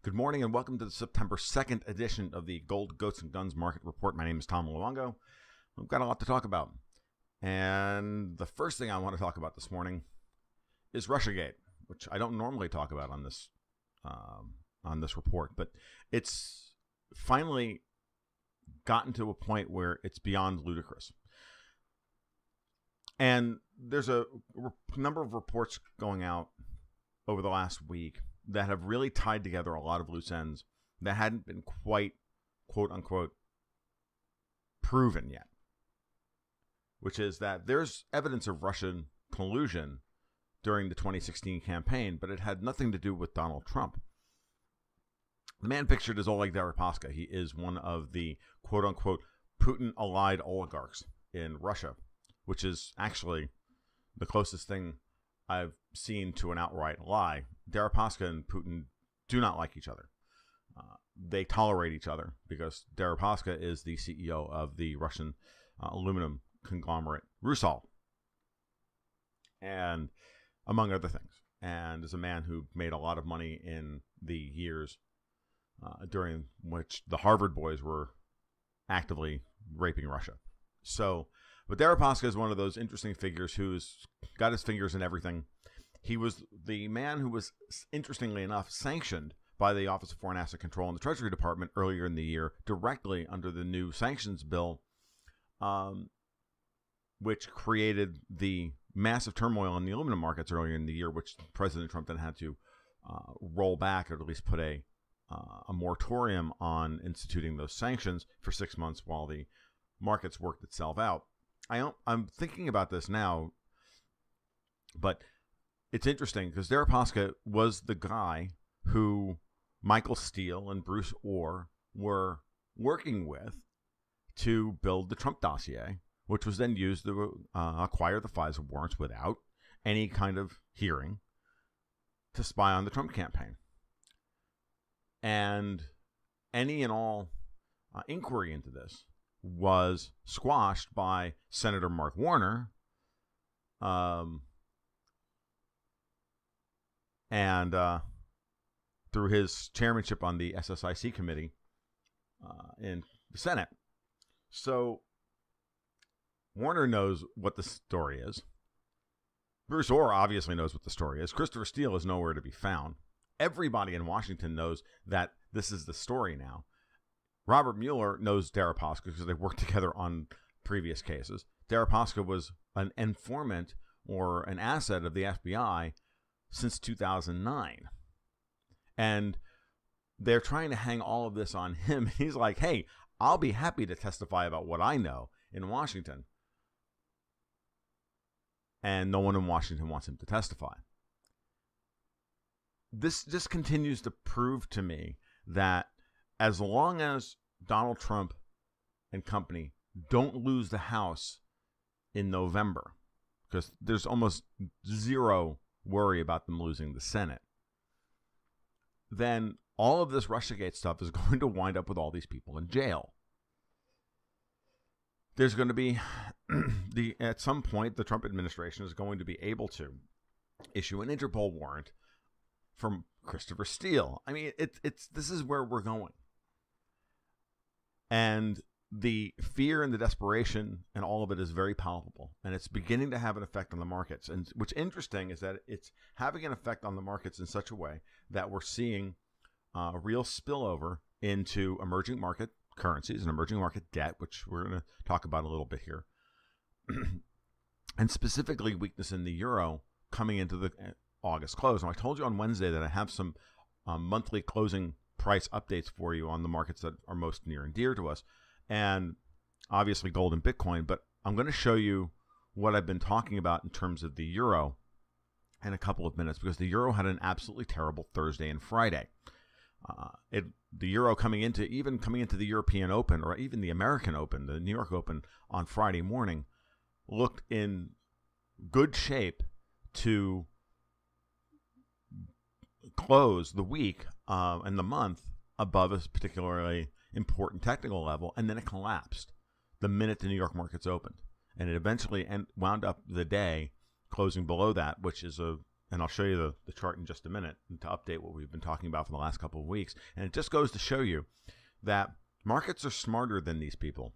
Good morning and welcome to the September 2nd edition of the Gold, Goats, and Guns Market Report. My name is Tom Luongo. We've got a lot to talk about. And the first thing I want to talk about this morning is Russsiagate, which I don't normally talk about on this report, but it's finally gotten to a point where it's beyond ludicrous. And there's a number of reports going out over the last week that have really tied together a lot of loose ends that hadn't been quite, quote unquote, proven yet. Which is that there's evidence of Russian collusion during the 2016 campaign, but it had nothing to do with Donald Trump. The man pictured is Oleg Derispaska. He is one of the, quote unquote, Putin-allied oligarchs in Russia, which is actually the closest thing I've seen to an outright lie. Deripaska and Putin do not like each other. They tolerate each other because Deripaska is the CEO of the Russian aluminum conglomerate Rusal, and among other things, and is a man who made a lot of money in the years during which the Harvard boys were actively raping Russia. So, but Deripaska is one of those interesting figures who's got his fingers in everything. He was the man who was, interestingly enough, sanctioned by the Office of Foreign Asset Control and the Treasury Department earlier in the year, directly under the new sanctions bill, which created the massive turmoil in the aluminum markets earlier in the year, which President Trump then had to roll back, or at least put a moratorium on instituting those sanctions for 6 months while the markets worked itself out. I'm thinking about this now, but it's interesting because Deripaska was the guy who Michael Steele and Bruce Orr were working with to build the Trump dossier, which was then used to acquire the FISA warrants without any kind of hearing to spy on the Trump campaign. And any and all inquiry into this was squashed by Senator Mark Warner, and through his chairmanship on the SSIC committee in the Senate. So Warner knows what the story is. Bruce Orr obviously knows what the story is. Christopher Steele is nowhere to be found. Everybody in Washington knows that this is the story now. Robert Mueller knows Deripaska because they worked together on previous cases. Deripaska was an informant or an asset of the FBI since 2009. And they're trying to hang all of this on him. He's like, hey, I'll be happy to testify about what I know in Washington. And no one in Washington wants him to testify. This just continues to prove to me that as long as Donald Trump and company don't lose the House in November, because there's almost zero worry about them losing the Senate, then all of this Russiagate stuff is going to wind up with all these people in jail. There's going to be, at some point, the Trump administration is going to be able to issue an Interpol warrant from Christopher Steele. I mean, this is where we're going. And the fear and the desperation and all of it is very palpable. And it's beginning to have an effect on the markets. And what's interesting is that it's having an effect on the markets in such a way that we're seeing a real spillover into emerging market currencies and emerging market debt, which we're going to talk about a little bit here. And specifically weakness in the euro coming into the August close. Now, I told you on Wednesday that I have some monthly closing price updates for you on the markets that are most near and dear to us, and obviously gold and Bitcoin. But I'm going to show you what I've been talking about in terms of the euro in a couple of minutes, because the euro had an absolutely terrible Thursday and Friday. The euro coming into the European Open, or even the American Open, the New York Open on Friday morning, looked in good shape to close the week and the month above a particularly important technical level, and then it collapsed the minute the New York markets opened, and it eventually wound up the day closing below that, which is a and I'll show you the chart in just a minute to update what we've been talking about for the last couple of weeks. And it just goes to show you that markets are smarter than these people.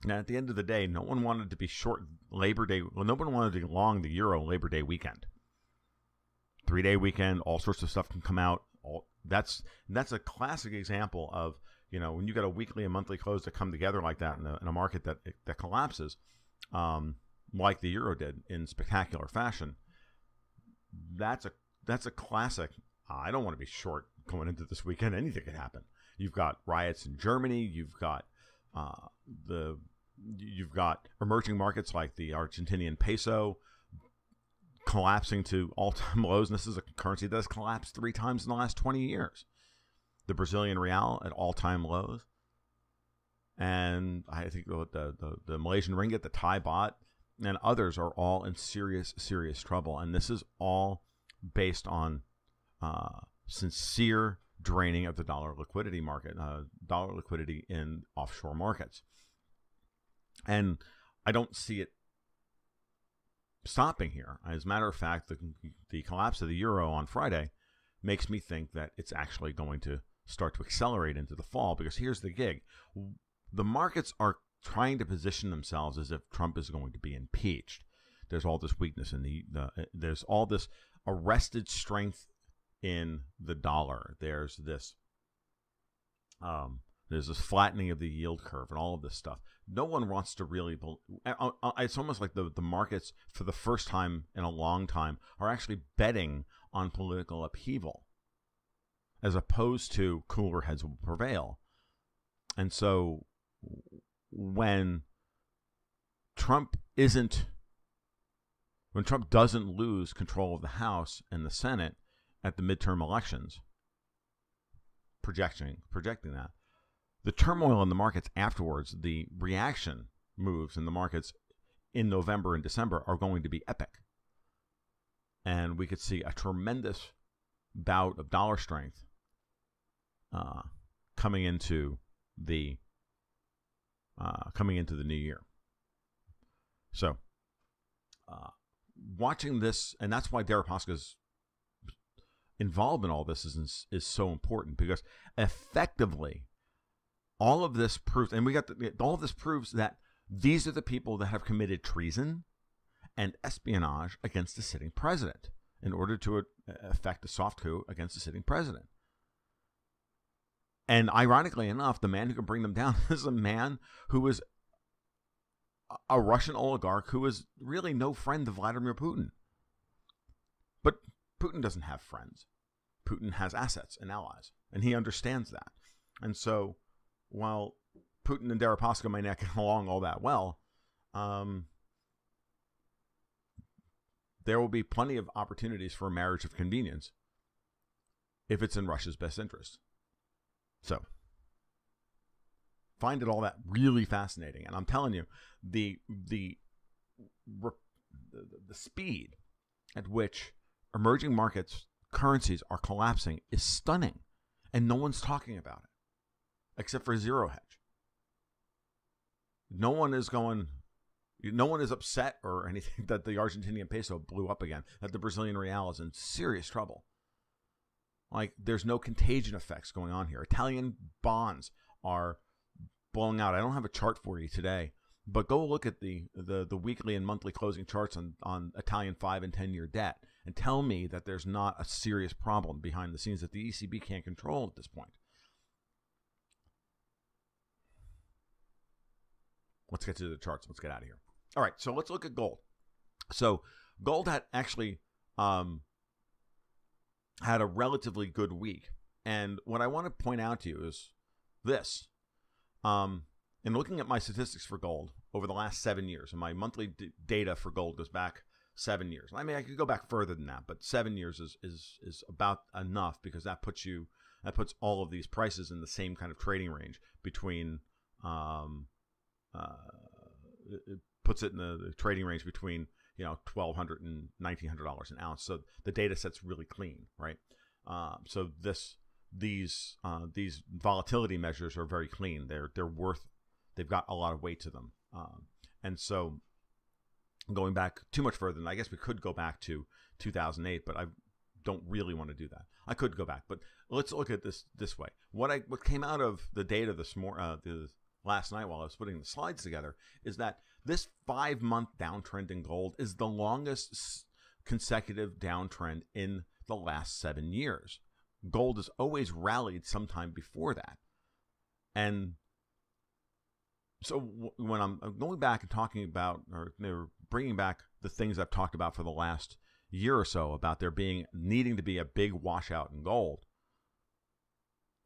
Now, at the end of the day, no one wanted to be short Labor Day. Well, no one wanted to be long the Euro Labor Day weekend. 3-day weekend, all sorts of stuff can come out. That's a classic example of, when you got a weekly and monthly close that come together like that in a market that collapses, like the Euro did in spectacular fashion. That's a classic. I don't want to be short going into this weekend. Anything could happen. You've got riots in Germany. You've got emerging markets like the Argentinian peso collapsing to all-time lows. And this is a currency that has collapsed 3 times in the last 20 years. The Brazilian real at all-time lows. And I think the Malaysian ringgit, the Thai baht, and others are all in serious, serious trouble. And this is all based on sincere draining of the dollar liquidity market, dollar liquidity in offshore markets. And I don't see it stopping here. As a matter of fact, the collapse of the euro on Friday makes me think that it's actually going to start to accelerate into the fall, because here's the gig. The markets are trying to position themselves as if Trump is going to be impeached. There's all this weakness in there's all this arrested strength in the dollar. There's this flattening of the yield curve and all of this stuff. No one wants to really it's almost like the markets, for the first time in a long time, are actually betting on political upheaval, as opposed to cooler heads will prevail. And so when Trump doesn't lose control of the House and the Senate at the midterm elections, projecting that, the turmoil in the markets afterwards, the reaction moves in the markets in November and December are going to be epic. And we could see a tremendous bout of dollar strength coming into the new year. So watching this, and that's why Deripaska's involved in all this is so important, because effectively all of this proves, and all of this proves that these are the people that have committed treason and espionage against the sitting president in order to effect a soft coup against the sitting president. And ironically enough, the man who can bring them down is a man who is a Russian oligarch who is really no friend to Vladimir Putin. But Putin doesn't have friends. Putin has assets and allies, and he understands that. And so while Putin and Deripaska may not get along all that well, there will be plenty of opportunities for a marriage of convenience if it's in Russia's best interest. So, find it all that really fascinating. And I'm telling you, the speed at which emerging markets currencies are collapsing is stunning. And no one's talking about it, except for Zero Hedge. No one is upset or anything that the Argentinian peso blew up again, that the Brazilian real is in serious trouble. Like, there's no contagion effects going on here. Italian bonds are blowing out. I don't have a chart for you today, but go look at the weekly and monthly closing charts on Italian 5 and 10-year debt and tell me that there's not a serious problem behind the scenes that the ECB can't control at this point. Let's get to the charts. Let's get out of here. All right, so let's look at gold. So gold had actually had a relatively good week. And what I want to point out to you is this. In looking at my statistics for gold over the last 7 years, and my monthly data for gold goes back 7 years. I mean, I could go back further than that, but 7 years is about enough, because that puts all of these prices in the same kind of trading range between it puts it in the trading range between $1,200 and $1,900 an ounce. So the data set's really clean, right? So these volatility measures are very clean. They've got a lot of weight to them, and so going back too much further, and I guess we could go back to 2008, but I don't really want to do that. I could go back, but let's look at this way. What came out of the data last night while I was putting the slides together is that this 5-month downtrend in gold is the longest consecutive downtrend in the last 7 years. Gold has always rallied sometime before that. And so when I'm going back and talking about, or bringing back the things I've talked about for the last year or so about there needing to be a big washout in gold,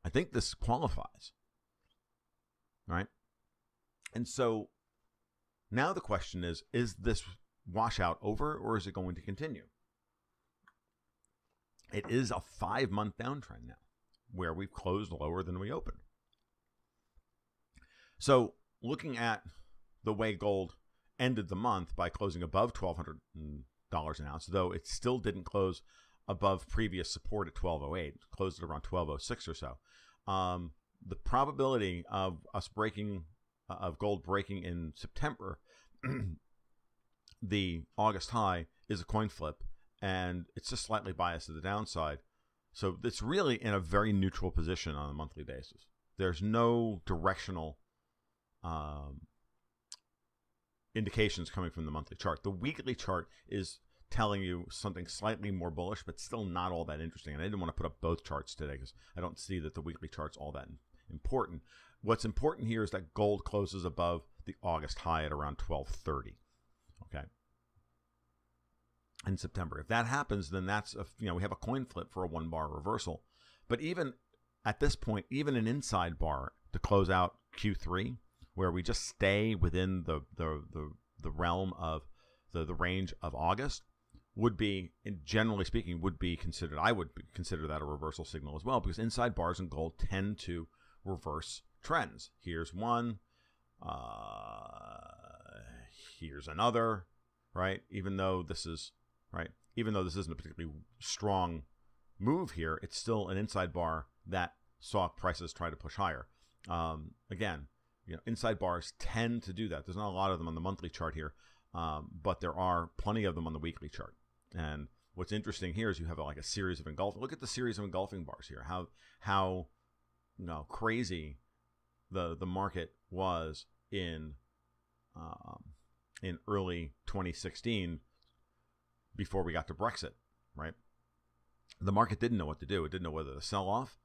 I think this qualifies, right? And so now the question is this washout over, or is it going to continue? It is a 5-month downtrend now, where we've closed lower than we opened. So looking at the way gold ended the month by closing above $1,200 an ounce, though it still didn't close above previous support at 1208, it closed at around 1206 or so. The probability of gold breaking in September, the August high, is a coin flip, and it's just slightly biased to the downside. So it's really in a very neutral position on a monthly basis. There's no directional indications coming from the monthly chart. The weekly chart is telling you something slightly more bullish, but still not all that interesting. And I didn't want to put up both charts today because I don't see that the weekly chart's all that important. What's important here is that gold closes above the August high at around 1230. Okay. In September. If that happens, then that's we have a coin flip for a 1-bar reversal. But even at this point, even an inside bar to close out Q3, where we just stay within the realm of the range of August, would be, generally speaking, considered. I would consider that a reversal signal as well, because inside bars in gold tend to reverse trends. Here's one, here's another, right? Even though this isn't a particularly strong move here, it's still an inside bar that saw prices try to push higher. Again, inside bars tend to do that. There's not a lot of them on the monthly chart here, but there are plenty of them on the weekly chart. And what's interesting here is you have like a series of engulfing. Look at the series of engulfing bars here. How crazy the market was in early 2016 before we got to Brexit, right? The market didn't know what to do. It didn't know whether to sell off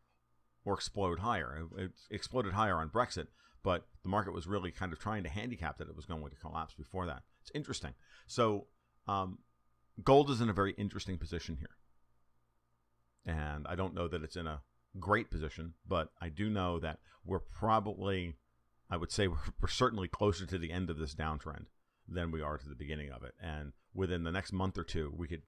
or explode higher. It exploded higher on Brexit, but the market was really kind of trying to handicap that it was going to collapse before that. It's interesting. So gold is in a very interesting position here. And I don't know that it's in a great position, but I do know that we're probably, I would say we're certainly closer to the end of this downtrend than we are to the beginning of it. And within the next month or two, within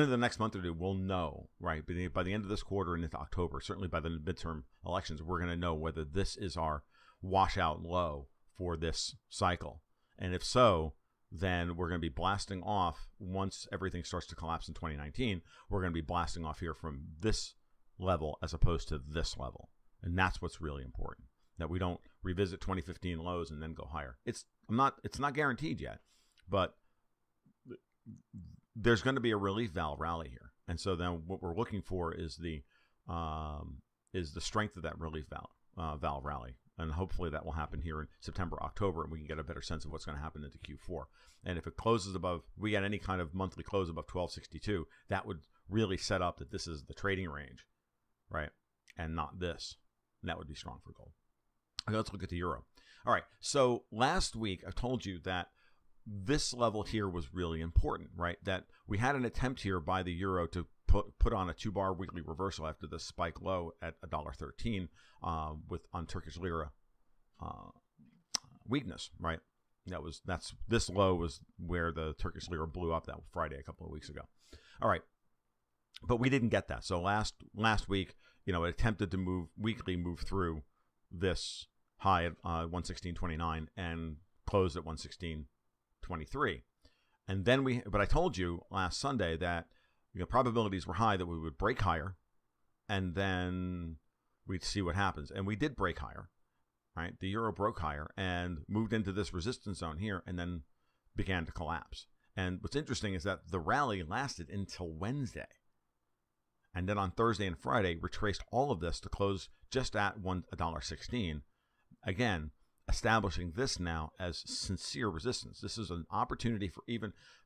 the next month or two, we'll know, right? By the end of this quarter and into October, certainly by the midterm elections, we're going to know whether this is our washout low for this cycle. And if so, then we're going to be blasting off once everything starts to collapse in 2019. We're going to be blasting off here from this level as opposed to this level. And that's what's really important, that we don't revisit 2015 lows and then go higher. It's not guaranteed yet, but there's going to be a relief valve rally here. And so then what we're looking for is the strength of that relief valve rally. And hopefully that will happen here in September, October, and we can get a better sense of what's going to happen into Q4. And if it closes above, we get any kind of monthly close above 1262, that would really set up that this is the trading range, right? And not this. And that would be strong for gold. Okay, let's look at the euro. All right, so last week I told you that this level here was really important, right? That we had an attempt here by the euro to put on a 2-bar weekly reversal after the spike low at $1.13 on Turkish lira weakness, right? This low was where the Turkish lira blew up that Friday a couple of weeks ago. All right, but we didn't get that. So last week, it attempted to move through this high at 116.29 and closed at 116.23. And then but I told you last Sunday that probabilities were high that we would break higher, and then we'd see what happens. And we did break higher, right? The euro broke higher and moved into this resistance zone here, and then began to collapse. And what's interesting is that the rally lasted until Wednesday. And then on Thursday and Friday, retraced all of this to close just at $1.16. Again, establishing this now as sincere resistance. This is an opportunity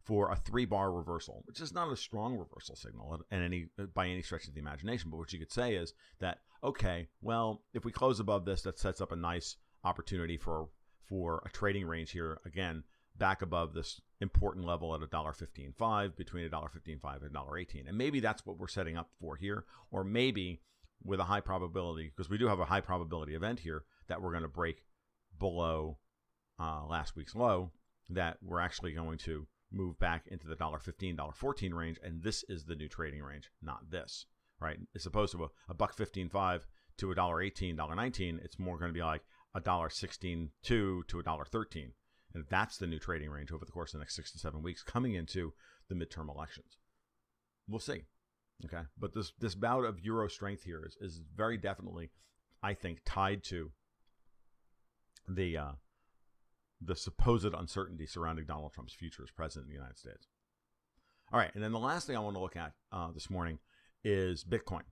for a 3-bar reversal, which is not a strong reversal signal by any stretch of the imagination. But what you could say is that, okay, well, if we close above this, that sets up a nice opportunity for a trading range here, again, back above this important level at $1.15.5, between $1.15.5 and $1.18. And maybe that's what we're setting up for here, or maybe with a high probability, because we do have a high probability event here, that we're going to break below last week's low, that we're actually going to move back into the $1.15, $1.14 range, and this is the new trading range, not this, right? As opposed to a $1.15.5 to $1.18, $1.19, it's more going to be like $1.16.2 to $1.13. And that's the new trading range over the course of the next 6 to 7 weeks coming into the midterm elections. We'll see. Okay. But this bout of euro strength here is very definitely, I think, tied to the supposed uncertainty surrounding Donald Trump's future as president of the United States. All right. And then the last thing I want to look at this morning is Bitcoin.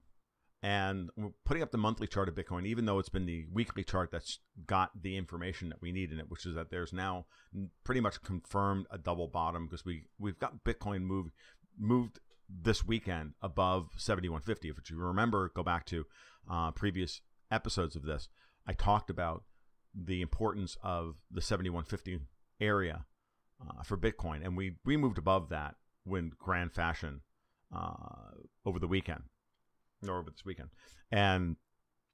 And we're putting up the monthly chart of Bitcoin, even though it's been the weekly chart that's got the information that we need in it, which is that there's now pretty much confirmed a double bottom, because we've got Bitcoin moved this weekend above 7150. If you remember, go back to previous episodes of this, I talked about the importance of the 7150 area for Bitcoin, and we moved above that in grand fashion over the weekend. Or over this weekend. And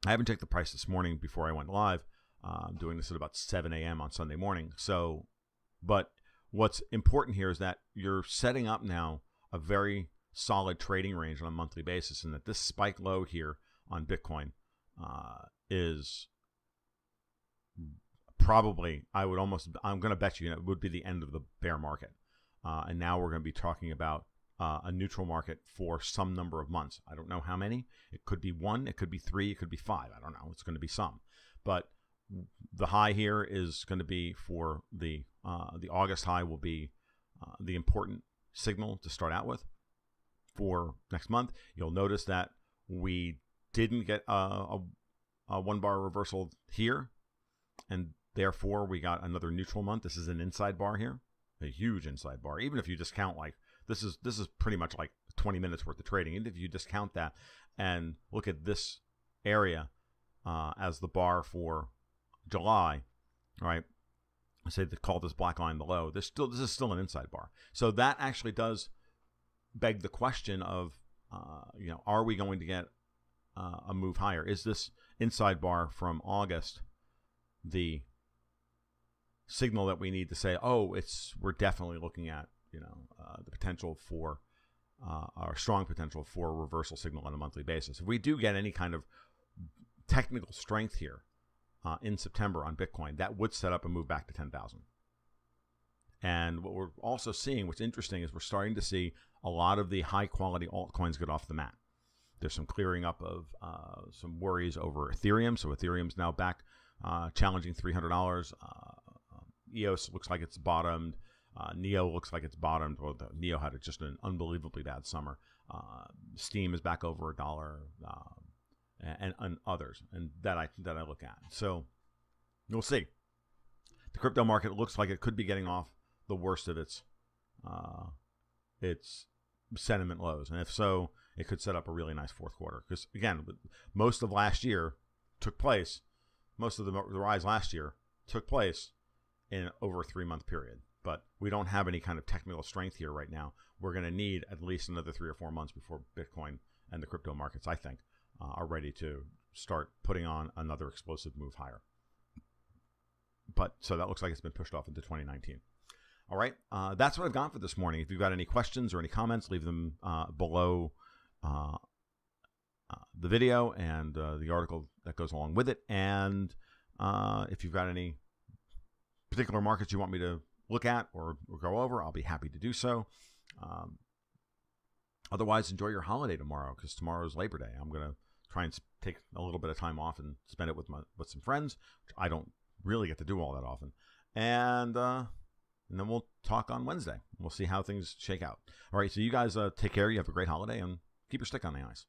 I haven't checked the price this morning before I went live. I'm doing this at about 7 a.m. on Sunday morning. But what's important here is that you're setting up now a very solid trading range on a monthly basis, and that this spike low here on Bitcoin is probably, I'm going to bet you, it would be the end of the bear market. And now we're going to be talking about a neutral market for some number of months. I don't know how many. It could be 1, it could be 3, it could be 5. I don't know. It's going to be some. But the high here is going to be for the August high will be the important signal to start out with for next month. You'll notice that we didn't get a 1-bar reversal here, and therefore we got another neutral month. This is an inside bar here, a huge inside bar. Even if you discount this is pretty much like 20 minutes worth of trading. And if you discount that and look at this area as the bar for July, right? I say they call this black line the low. This is still an inside bar. So that actually does beg the question of, are we going to get a move higher? Is this inside bar from August the signal that we need to say, we're definitely looking at the potential for or strong potential for a reversal signal on a monthly basis? If we do get any kind of technical strength here in September on Bitcoin, that would set up a move back to 10,000. And what we're also seeing, what's interesting, is we're starting to see a lot of the high quality altcoins get off the mat. There's some clearing up of some worries over Ethereum. So Ethereum's now back challenging $300. EOS looks like it's bottomed. Neo looks like it's bottomed. Well, Neo had just an unbelievably bad summer. Steam is back over $1, and others, and that I look at. So we'll see. The crypto market looks like it could be getting off the worst of its sentiment lows, and if so, it could set up a really nice fourth quarter. Because again, most of last year took place. Most of the rise last year took place in over a 3-month period. But we don't have any kind of technical strength here right now. We're going to need at least another 3 or 4 months before Bitcoin and the crypto markets, I think, are ready to start putting on another explosive move higher. But so that looks like it's been pushed off into 2019. All right, that's what I've got for this morning. If you've got any questions or any comments, leave them below the video and the article that goes along with it. And if you've got any particular markets you want me to look at or go over, I'll be happy to do so. Otherwise, enjoy your holiday tomorrow, because tomorrow is Labor Day. I'm going to try and take a little bit of time off and spend it with some friends, which I don't really get to do all that often. And and then we'll talk on Wednesday. We'll see how things shake out. All right, so you guys take care. You have a great holiday, and keep your stick on the ice.